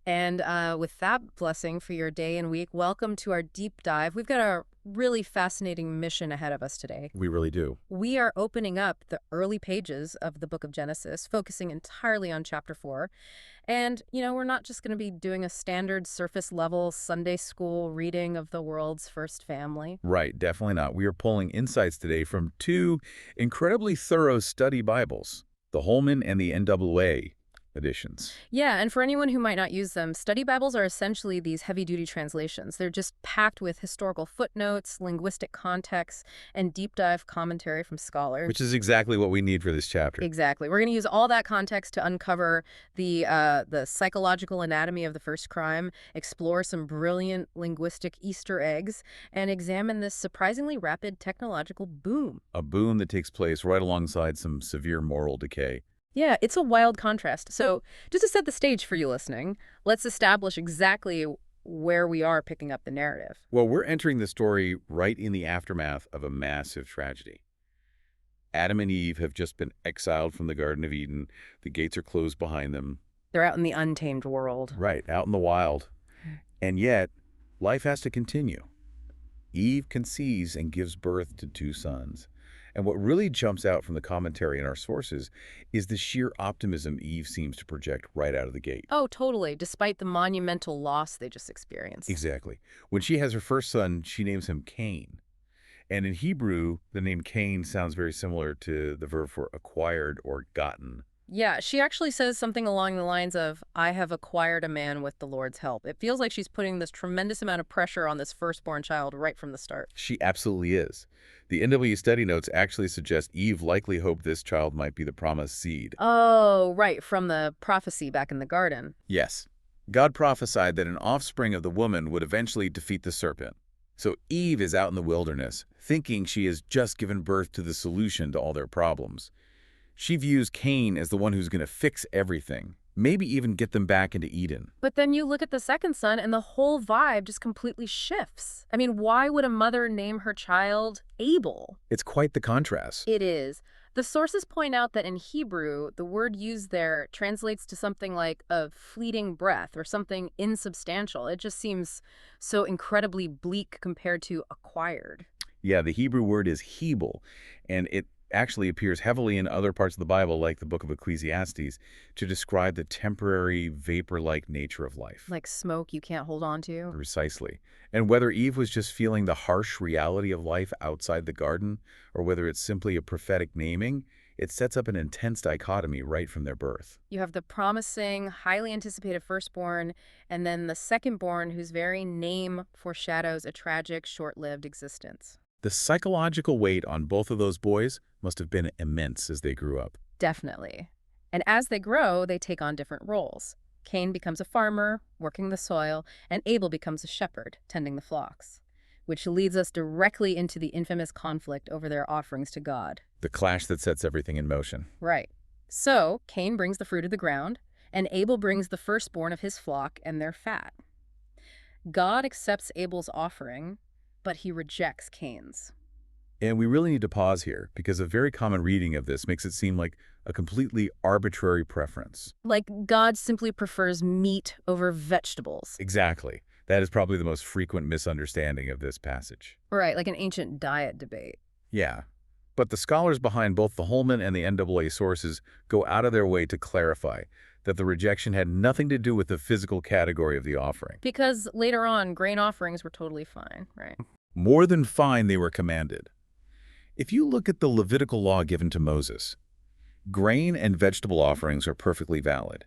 And with that blessing for your day and week, welcome to our deep dive. We've got a really fascinating mission ahead of us today. We really do. We are opening up the early pages of the book of Genesis, focusing entirely on chapter 4. And, we're not just going to be doing a standard surface level Sunday school reading of the world's first family. Right, definitely not. We are pulling insights today from two incredibly thorough study Bibles, the Holman and the NAA editions. Yeah, and for anyone who might not use them, study Bibles are essentially these heavy-duty translations. They're just packed with historical footnotes, linguistic context, and deep dive commentary from scholars. Which is exactly what we need for this chapter. Exactly. We're going to use all that context to uncover the psychological anatomy of the first crime, explore some brilliant linguistic Easter eggs, and examine this surprisingly rapid technological boom. A boom that takes place right alongside some severe moral decay. Yeah, it's a wild contrast. So just to set the stage for you listening, let's establish exactly where we are picking up the narrative. Well, we're entering the story right in the aftermath of a massive tragedy. Adam and Eve have just been exiled from the Garden of Eden. The gates are closed behind them. They're out in the untamed world. Right, out in the wild. And yet, life has to continue. Eve conceives and gives birth to 2 sons. And what really jumps out from the commentary in our sources is the sheer optimism Eve seems to project right out of the gate. Oh, totally, despite the monumental loss they just experienced. Exactly. When she has her first son, she names him Cain. And in Hebrew, the name Cain sounds very similar to the verb for acquired or gotten. Yeah, she actually says something along the lines of, I have acquired a man with the Lord's help. It feels like she's putting this tremendous amount of pressure on this firstborn child right from the start. She absolutely is. The NAA study notes actually suggest Eve likely hoped this child might be the promised seed. Oh, right, from the prophecy back in the garden. Yes. God prophesied that an offspring of the woman would eventually defeat the serpent. So Eve is out in the wilderness, thinking she has just given birth to the solution to all their problems. She views Cain as the one who's going to fix everything, maybe even get them back into Eden. But then you look at the second son and the whole vibe just completely shifts. I mean, why would a mother name her child Abel? It's quite the contrast. It is. The sources point out that in Hebrew, the word used there translates to something like a fleeting breath or something insubstantial. It just seems so incredibly bleak compared to acquired. Yeah, the Hebrew word is Hebel, and it actually appears heavily in other parts of the Bible, like the book of Ecclesiastes, to describe the temporary, vapor-like nature of life. Like smoke you can't hold on to. Precisely. And whether Eve was just feeling the harsh reality of life outside the garden, or whether it's simply a prophetic naming, it sets up an intense dichotomy right from their birth. You have the promising, highly anticipated firstborn, and then the secondborn whose very name foreshadows a tragic, short-lived existence. The psychological weight on both of those boys must have been immense as they grew up. Definitely. And as they grow, they take on different roles. Cain becomes a farmer, working the soil, and Abel becomes a shepherd, tending the flocks, which leads us directly into the infamous conflict over their offerings to God. The clash that sets everything in motion. Right. So, Cain brings the fruit of the ground, and Abel brings the firstborn of his flock and their fat. God accepts Abel's offering, but he rejects Cain's. And we really need to pause here, because a very common reading of this makes it seem like a completely arbitrary preference. Like God simply prefers meat over vegetables. Exactly. That is probably the most frequent misunderstanding of this passage. Right, like an ancient diet debate. Yeah. But the scholars behind both the Holman and the NAA sources go out of their way to clarify that the rejection had nothing to do with the physical category of the offering. Because later on, grain offerings were totally fine, right? More than fine, they were commanded. If you look at the Levitical law given to Moses, grain and vegetable offerings are perfectly valid.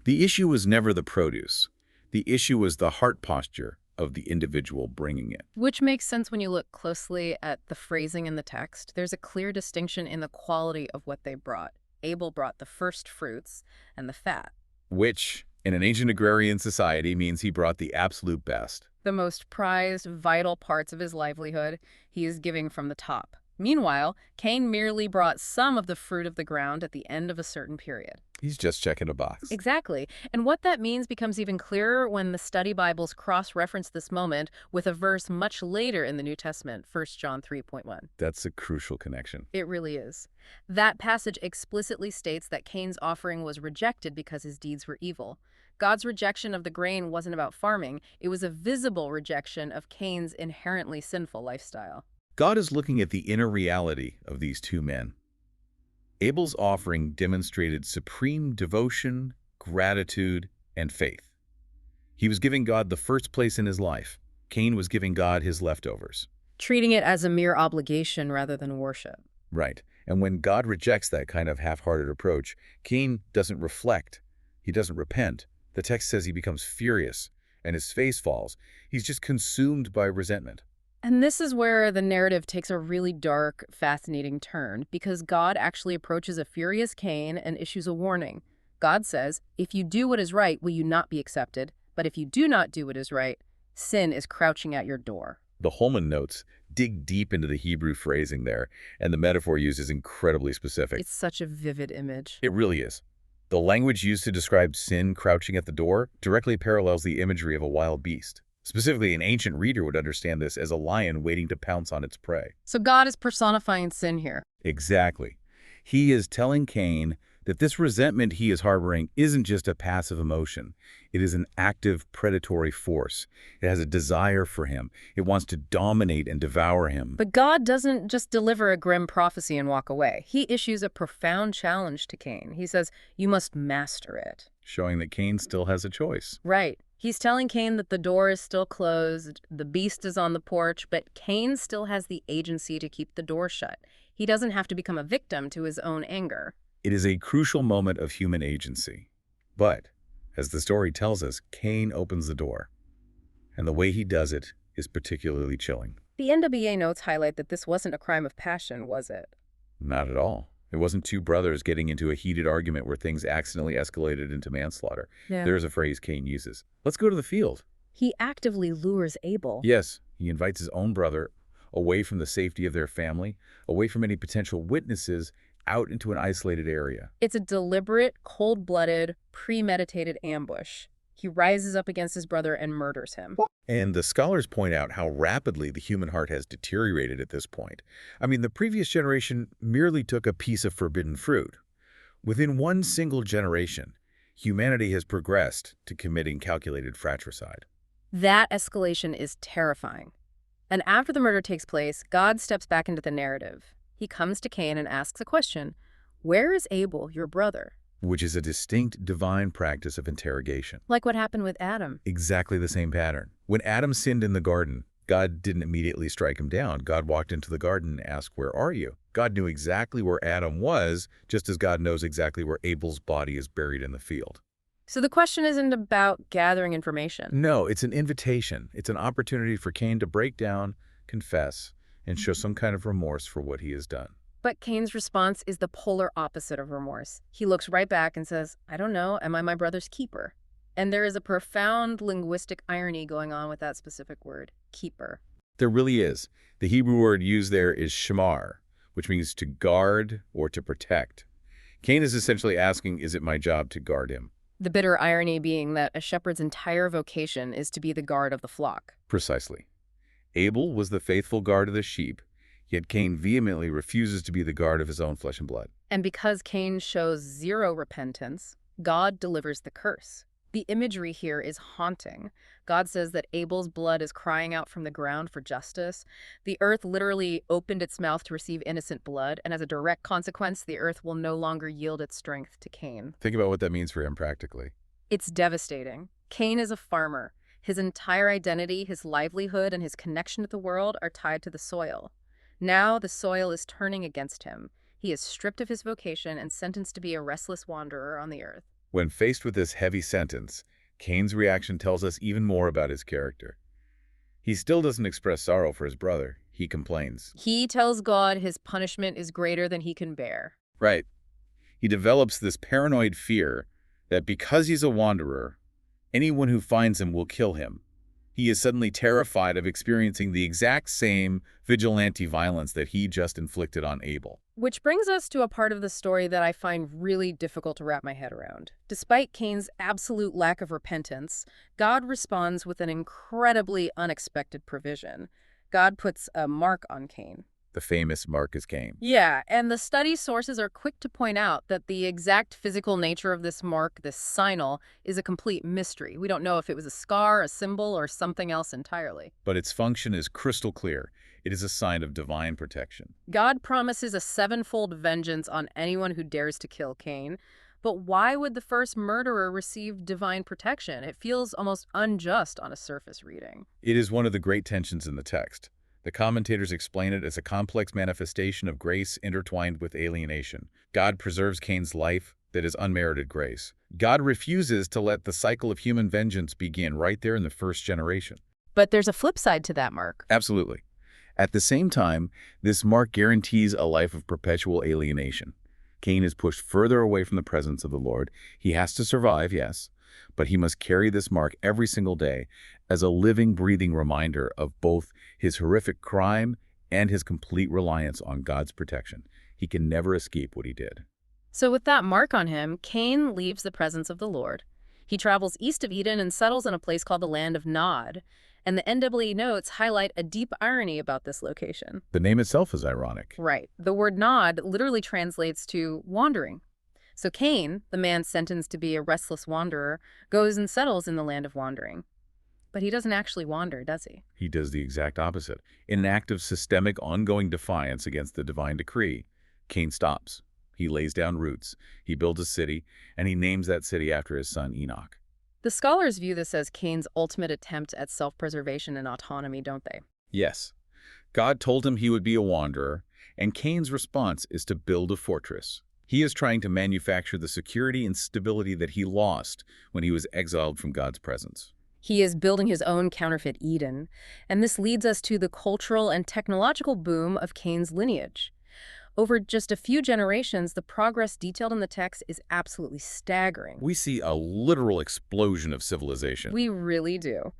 The issue was never the produce. The issue was the heart posture of the individual bringing it. Which makes sense when you look closely at the phrasing in the text. There's a clear distinction in the quality of what they brought. Abel brought the first fruits and the fat. Which, in an ancient agrarian society, means he brought the absolute best. The most prized, vital parts of his livelihood he is giving from the top. Meanwhile, Cain merely brought some of the fruit of the ground at the end of a certain period. He's just checking a box. Exactly. And what that means becomes even clearer when the study Bibles cross-reference this moment with a verse much later in the New Testament, 1 John 3:1. That's a crucial connection. It really is. That passage explicitly states that Cain's offering was rejected because his deeds were evil. God's rejection of the grain wasn't about farming. It was a visible rejection of Cain's inherently sinful lifestyle. God is looking at the inner reality of these two men. Abel's offering demonstrated supreme devotion, gratitude, and faith. He was giving God the first place in his life. Cain was giving God his leftovers. Treating it as a mere obligation rather than worship. Right. And when God rejects that kind of half-hearted approach, Cain doesn't reflect. He doesn't repent. The text says he becomes furious, and his face falls. He's just consumed by resentment. And this is where the narrative takes a really dark, fascinating turn, because God actually approaches a furious Cain and issues a warning. God says, if you do what is right, will you not be accepted? But if you do not do what is right, sin is crouching at your door. The Holman notes dig deep into the Hebrew phrasing there, and the metaphor used is incredibly specific. It's such a vivid image. It really is. The language used to describe sin crouching at the door directly parallels the imagery of a wild beast. Specifically, an ancient reader would understand this as a lion waiting to pounce on its prey. So God is personifying sin here. Exactly. He is telling Cain that this resentment he is harboring isn't just a passive emotion. It is an active predatory force. It has a desire for him. It wants to dominate and devour him. But God doesn't just deliver a grim prophecy and walk away. He issues a profound challenge to Cain. He says, you must master it. Showing that Cain still has a choice. Right. He's telling Cain that the door is still closed, the beast is on the porch, but Cain still has the agency to keep the door shut. He doesn't have to become a victim to his own anger. It is a crucial moment of human agency. But, as the story tells us, Cain opens the door. And the way he does it is particularly chilling. The NAA notes highlight that this wasn't a crime of passion, was it? Not at all. It wasn't two brothers getting into a heated argument where things accidentally escalated into manslaughter. Yeah. There's a phrase Cain uses. Let's go to the field. He actively lures Abel. Yes, he invites his own brother away from the safety of their family, away from any potential witnesses, out into an isolated area. It's a deliberate, cold-blooded, premeditated ambush. He rises up against his brother and murders him. And the scholars point out how rapidly the human heart has deteriorated at this point. I mean, the previous generation merely took a piece of forbidden fruit. Within one single generation, humanity has progressed to committing calculated fratricide. That escalation is terrifying. And after the murder takes place, God steps back into the narrative. He comes to Cain and asks a question. Where is Abel, your brother? Which is a distinct divine practice of interrogation. Like what happened with Adam. Exactly the same pattern. When Adam sinned in the garden, God didn't immediately strike him down. God walked into the garden and asked, where are you? God knew exactly where Adam was, just as God knows exactly where Abel's body is buried in the field. So the question isn't about gathering information. No, it's an invitation. It's an opportunity for Cain to break down, confess, and show some kind of remorse for what he has done. But Cain's response is the polar opposite of remorse. He looks right back and says, I don't know, am I my brother's keeper? And there is a profound linguistic irony going on with that specific word, keeper. There really is. The Hebrew word used there is shamar, which means to guard or to protect. Cain is essentially asking, is it my job to guard him? The bitter irony being that a shepherd's entire vocation is to be the guard of the flock. Precisely. Abel was the faithful guard of the sheep, yet Cain vehemently refuses to be the guard of his own flesh and blood. And because Cain shows zero repentance, God delivers the curse. The imagery here is haunting. God says that Abel's blood is crying out from the ground for justice. The earth literally opened its mouth to receive innocent blood, and as a direct consequence, the earth will no longer yield its strength to Cain. Think about what that means for him practically. It's devastating. Cain is a farmer. His entire identity, his livelihood, and his connection to the world are tied to the soil. Now the soil is turning against him. He is stripped of his vocation and sentenced to be a restless wanderer on the earth. When faced with this heavy sentence, Cain's reaction tells us even more about his character. He still doesn't express sorrow for his brother. He complains. He tells God his punishment is greater than he can bear. Right. He develops this paranoid fear that because he's a wanderer, anyone who finds him will kill him. He is suddenly terrified of experiencing the exact same vigilante violence that he just inflicted on Abel. Which brings us to a part of the story that I find really difficult to wrap my head around. Despite Cain's absolute lack of repentance, God responds with an incredibly unexpected provision. God puts a mark on Cain. The famous mark is Cain. Yeah, and the study sources are quick to point out that the exact physical nature of this mark, this signal, is a complete mystery. We don't know if it was a scar, a symbol, or something else entirely. But its function is crystal clear. It is a sign of divine protection. God promises a sevenfold vengeance on anyone who dares to kill Cain. But why would the first murderer receive divine protection? It feels almost unjust on a surface reading. It is one of the great tensions in the text. The commentators explain it as a complex manifestation of grace intertwined with alienation. God preserves Cain's life, that is unmerited grace. God refuses to let the cycle of human vengeance begin right there in the first generation. But there's a flip side to that, Mark. Absolutely. At the same time, this mark guarantees a life of perpetual alienation. Cain is pushed further away from the presence of the Lord. He has to survive, yes, but he must carry this mark every single day as a living, breathing reminder of both his horrific crime and his complete reliance on God's protection. He can never escape what he did. So with that mark on him, Cain leaves the presence of the Lord. He travels east of Eden and settles in a place called the land of Nod. And the NAA notes highlight a deep irony about this location. The name itself is ironic. Right. The word Nod literally translates to wandering. So Cain, the man sentenced to be a restless wanderer, goes and settles in the land of wandering. But he doesn't actually wander, does he? He does the exact opposite. In an act of systemic, ongoing defiance against the divine decree, Cain stops. He lays down roots. He builds a city, and he names that city after his son Enoch. The scholars view this as Cain's ultimate attempt at self-preservation and autonomy, don't they? Yes. God told him he would be a wanderer, and Cain's response is to build a fortress. He is trying to manufacture the security and stability that he lost when he was exiled from God's presence. He is building his own counterfeit Eden, and this leads us to the cultural and technological boom of Cain's lineage. Over just a few generations, the progress detailed in the text is absolutely staggering. We see a literal explosion of civilization. We really do.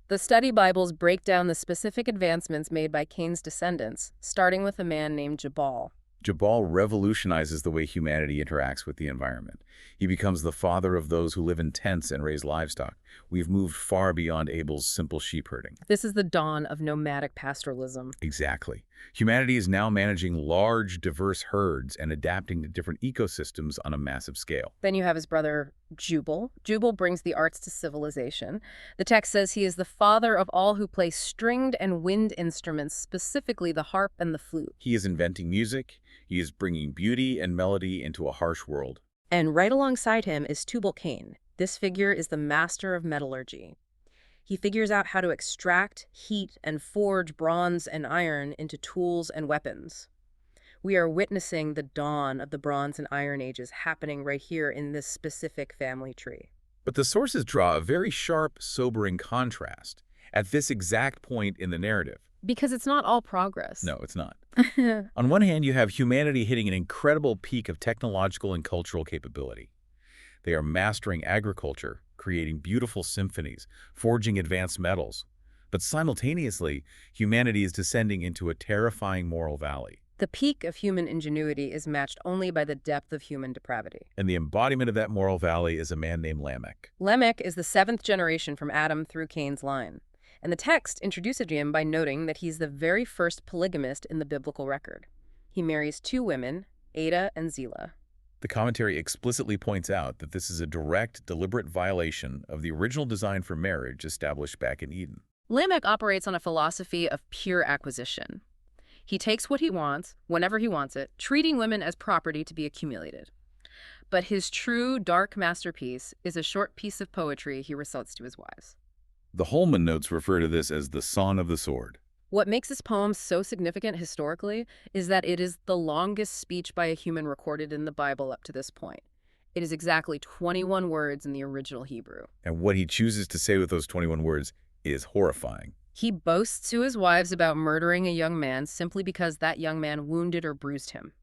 The study Bibles break down the specific advancements made by Cain's descendants, starting with a man named Jabal. Jabal revolutionizes the way humanity interacts with the environment. He becomes the father of those who live in tents and raise livestock. We've moved far beyond Abel's simple sheep herding. This is the dawn of nomadic pastoralism. Exactly. Humanity is now managing large, diverse herds and adapting to different ecosystems on a massive scale. Then you have his brother, Jubal. Jubal brings the arts to civilization. The text says he is the father of all who play stringed and wind instruments, specifically the harp and the flute. He is inventing music. He is bringing beauty and melody into a harsh world. And right alongside him is Tubal-Cain. This figure is the master of metallurgy. He figures out how to extract, heat, and forge bronze and iron into tools and weapons. We are witnessing the dawn of the Bronze and Iron Ages happening right here in this specific family tree. But the sources draw a very sharp, sobering contrast at this exact point in the narrative. Because it's not all progress. No, it's not. On one hand, you have humanity hitting an incredible peak of technological and cultural capability. They are mastering agriculture, creating beautiful symphonies, forging advanced metals. But simultaneously, humanity is descending into a terrifying moral valley. The peak of human ingenuity is matched only by the depth of human depravity. And the embodiment of that moral valley is a man named Lamech. Lamech is the seventh generation from Adam through Cain's line. And the text introduces him by noting that he's the very first polygamist in the biblical record. He marries two women, Ada and Zillah. The commentary explicitly points out that this is a direct, deliberate violation of the original design for marriage established back in Eden. Lamech operates on a philosophy of pure acquisition. He takes what he wants, whenever he wants it, treating women as property to be accumulated. But his true, dark masterpiece is a short piece of poetry he recites to his wives. The Holman notes refer to this as the Song of the Sword. What makes this poem so significant historically is that it is the longest speech by a human recorded in the Bible up to this point. It is exactly 21 words in the original Hebrew. And what he chooses to say with those 21 words is horrifying. He boasts to his wives about murdering a young man simply because that young man wounded or bruised him.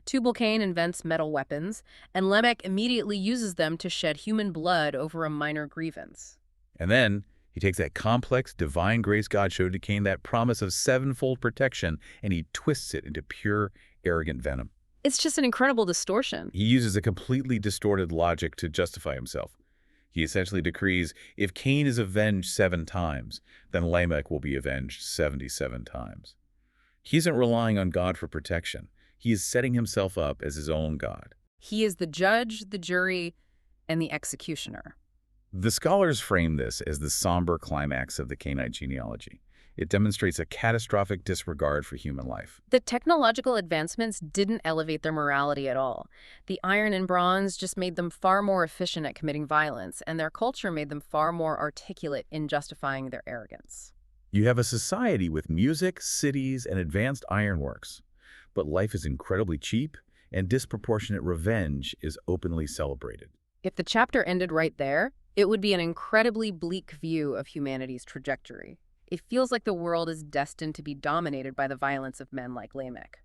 Tubal-Cain invents metal weapons, and Lamech immediately uses them to shed human blood over a minor grievance. And then he takes that complex, divine grace God showed to Cain, that promise of sevenfold protection, and he twists it into pure, arrogant venom. It's just an incredible distortion. He uses a completely distorted logic to justify himself. He essentially decrees, if Cain is avenged 7 times, then Lamech will be avenged 77 times. He isn't relying on God for protection. He is setting himself up as his own God. He is the judge, the jury, and the executioner. The scholars frame this as the somber climax of the Cainite genealogy. It demonstrates a catastrophic disregard for human life. The technological advancements didn't elevate their morality at all. The iron and bronze just made them far more efficient at committing violence, and their culture made them far more articulate in justifying their arrogance. You have a society with music, cities, and advanced ironworks. But life is incredibly cheap, and disproportionate revenge is openly celebrated. If the chapter ended right there, it would be an incredibly bleak view of humanity's trajectory. It feels like the world is destined to be dominated by the violence of men like Lamech.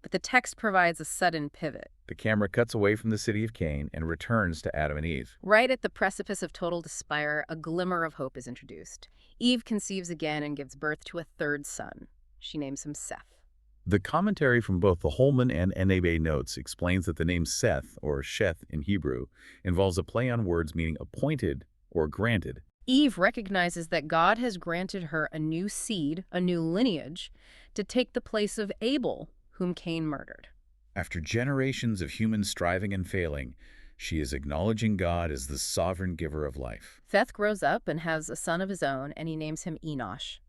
But the text provides a sudden pivot. The camera cuts away from the city of Cain and returns to Adam and Eve. Right at the precipice of total despair, a glimmer of hope is introduced. Eve conceives again and gives birth to a third son. She names him Seth. The commentary from both the Holman and NAA notes explains that the name Seth, or Sheth in Hebrew, involves a play on words meaning appointed or granted. Eve recognizes that God has granted her a new seed, a new lineage, to take the place of Abel, whom Cain murdered. After generations of human striving and failing, she is acknowledging God as the sovereign giver of life. Seth grows up and has a son of his own, and he names him Enosh.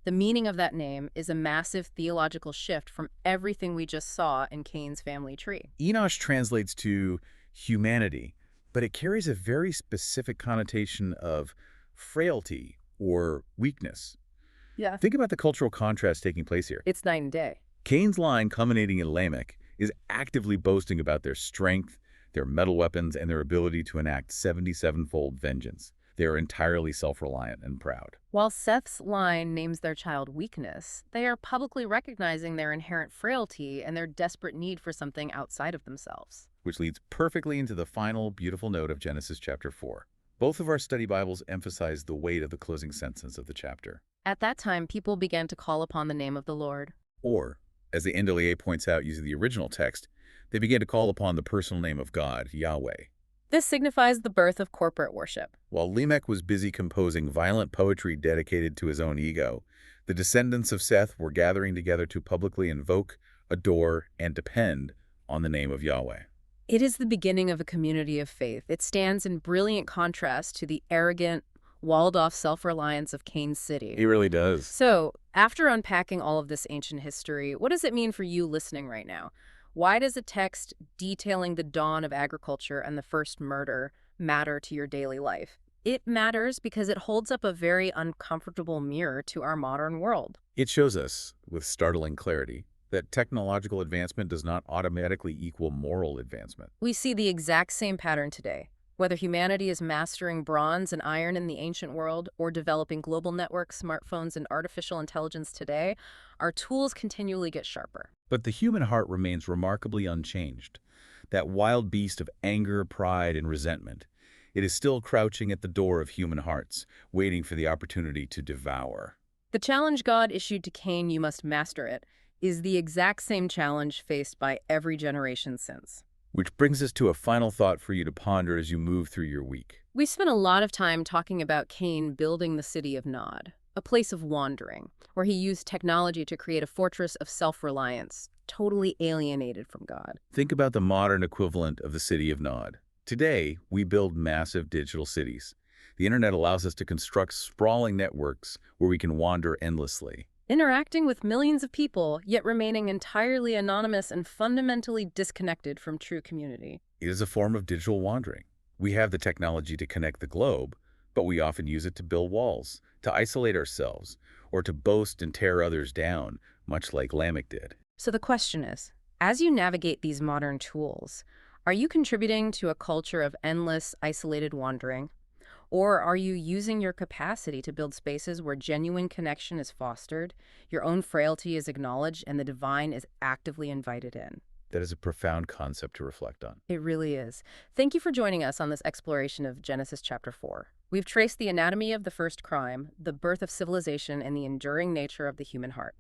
The meaning of that name is a massive theological shift from everything we just saw in Cain's family tree. Enosh translates to humanity, but it carries a very specific connotation of frailty or weakness. Yeah. Think about the cultural contrast taking place here. It's night and day. Cain's line, culminating in Lamech, is actively boasting about their strength, their metal weapons, and their ability to enact 77-fold vengeance. They are entirely self-reliant and proud. While Seth's line names their child weakness, they are publicly recognizing their inherent frailty and their desperate need for something outside of themselves. Which leads perfectly into the final beautiful note of Genesis chapter 4. Both of our study Bibles emphasize the weight of the closing sentence of the chapter. At that time, people began to call upon the name of the Lord. Or, as the NAA points out using the original text, they began to call upon the personal name of God, Yahweh. This signifies the birth of corporate worship. While Lamech was busy composing violent poetry dedicated to his own ego, the descendants of Seth were gathering together to publicly invoke, adore, and depend on the name of Yahweh. It is the beginning of a community of faith. It stands in brilliant contrast to the arrogant, walled-off self-reliance of Cain's city. It really does. So, after unpacking all of this ancient history, what does it mean for you listening right now? Why does a text detailing the dawn of agriculture and the first murder matter to your daily life? It matters because it holds up a very uncomfortable mirror to our modern world. It shows us, with startling clarity, that technological advancement does not automatically equal moral advancement. We see the exact same pattern today. Whether humanity is mastering bronze and iron in the ancient world or developing global networks, smartphones, and artificial intelligence today, our tools continually get sharper. But the human heart remains remarkably unchanged. That wild beast of anger, pride, and resentment. It is still crouching at the door of human hearts, waiting for the opportunity to devour. The challenge God issued to Cain, "You must master it," is the exact same challenge faced by every generation since. Which brings us to a final thought for you to ponder as you move through your week. We spent a lot of time talking about Cain building the city of Nod, a place of wandering, where he used technology to create a fortress of self-reliance, totally alienated from God. Think about the modern equivalent of the city of Nod. Today, we build massive digital cities. The internet allows us to construct sprawling networks where we can wander endlessly. Interacting with millions of people, yet remaining entirely anonymous and fundamentally disconnected from true community. It is a form of digital wandering. We have the technology to connect the globe, but we often use it to build walls, to isolate ourselves, or to boast and tear others down, much like Lamech did. So the question is, as you navigate these modern tools, are you contributing to a culture of endless, isolated wandering? Or are you using your capacity to build spaces where genuine connection is fostered, your own frailty is acknowledged, and the divine is actively invited in? That is a profound concept to reflect on. It really is. Thank you for joining us on this exploration of Genesis chapter 4. We've traced the anatomy of the first crime, the birth of civilization, and the enduring nature of the human heart.